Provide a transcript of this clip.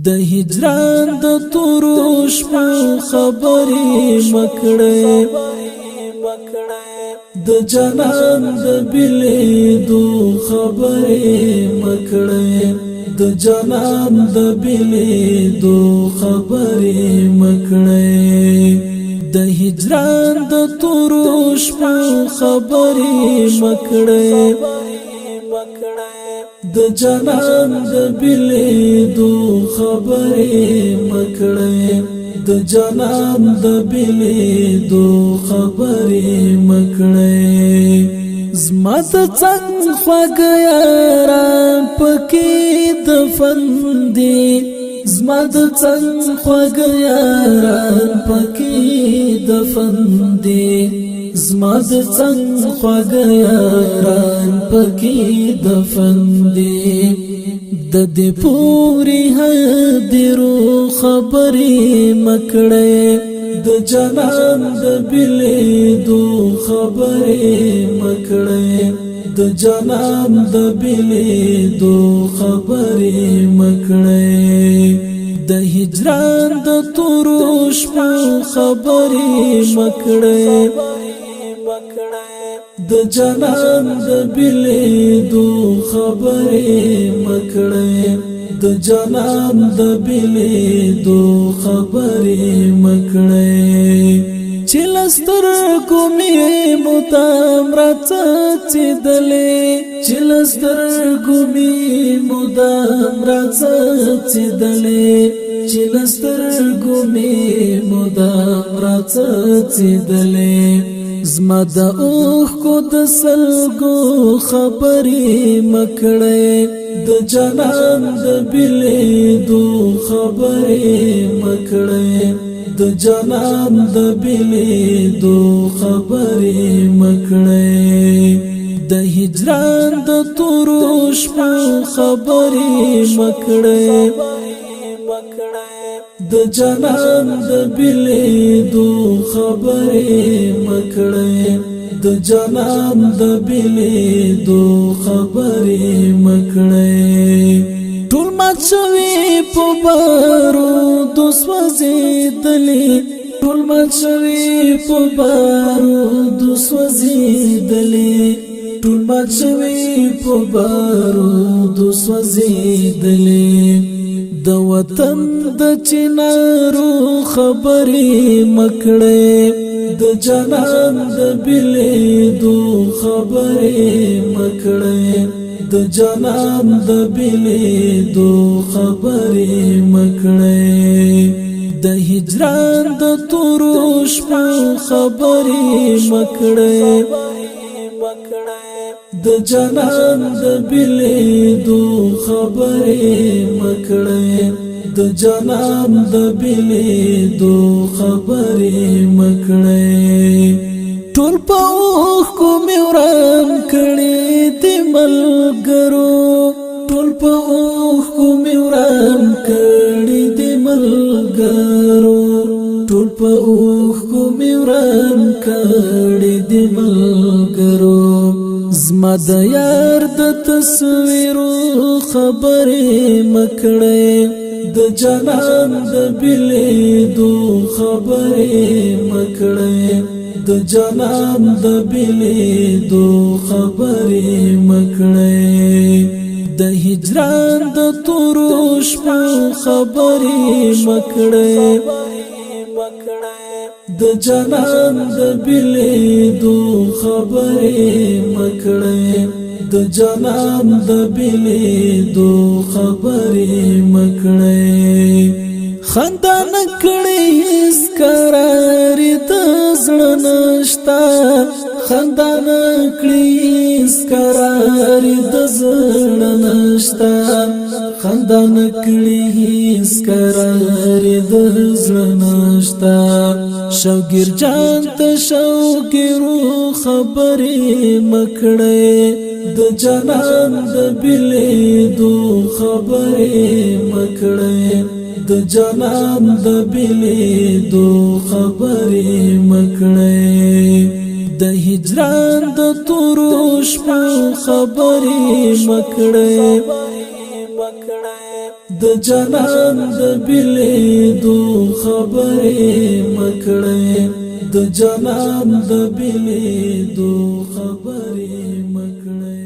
د هجران د تورو شپو خبرې مکړې د جنان د بلیدو خبرې مکړې د جنان د بلیدو خبرې مکړې د هجران د تورو شپو خبرې مکړې د جنان د بلیدو خبرې مکړې د جنان د بلیدو خبرې مکړې زما د څنګ خوږ یاران پکې دفن دي زما د څنګ خوږ یاران پکې دفن دي زما د څنګ خوږ یاران پکې دفن دي د دې پوری هدیرو خبرې مکړې د جنان د بلیدو خبرې مکړې د جنان د بلیدو خبرې مکړې د هجران د تورو شپو خبرې مکړې د جنان د بلیدو خبرې مکړې د جنان د بلیدو خبرې مکړې چې لسترګو مې مدام راڅڅېدلې چې لسترګو مې مدام راڅڅېدلې چې لسترګو مې مدام راڅڅېدلې زما د اوښکو د سلګو خبرې مکړې د جنان د بلیدو خبرې مکړې د جنان د بلیدو خبرې مکړې د هجران د تورو شپو خبرې مکړې د جنان د بلیدو خبرې مکړې د جنان د بلیدو خبرې مکړې ټول مات شوي په بارودو سوځېدلې ټول مات شوي په بارودو سوځېدلې ټول مات شوي په بارودو سوځېدلې د وطن د چنارو خبرې مکړې د جنان د بلیدو خبرې مکړې د جنان د بلیدو خبرې مکړې د هجران د تورو شپو خبرې مکړې د جنان د بلیدو خبرې مکړې د جنان د بلیدو خبرې مکړې ټول په اوښکو مې وران کړې دي ملګرو ټول په اوښکو مې وران کړې دي ملګرو ټول په اوښکو مې وران کړې دي ملګرو زما د یار د تصویرو خبرې مکړې د جنان د بلیدو خبرې مکړې د جنان د بلیدو خبرې مکړې د هجران د تورو شپو خبرې مکړې د جنان د بلیدو خبرې مکړې د جنان د بلیدو خبرې مکړې خندا نکړې هیڅ قرار د زړه نشتا خندا نکړې هیڅ قرار د زړه نشتا خندا نکړې هیڅ قرار د زړه نشتا شوګیر جان ته شوګیرو خبرې مکړې د جنان د بلیدو خبرې مکړې د جنان د بلیدو خبرې مکړې د هجران د تورو شپو خبرې مکړې د جنان د بلیدو خبرې مکړې د جنان د بلیدو خبرې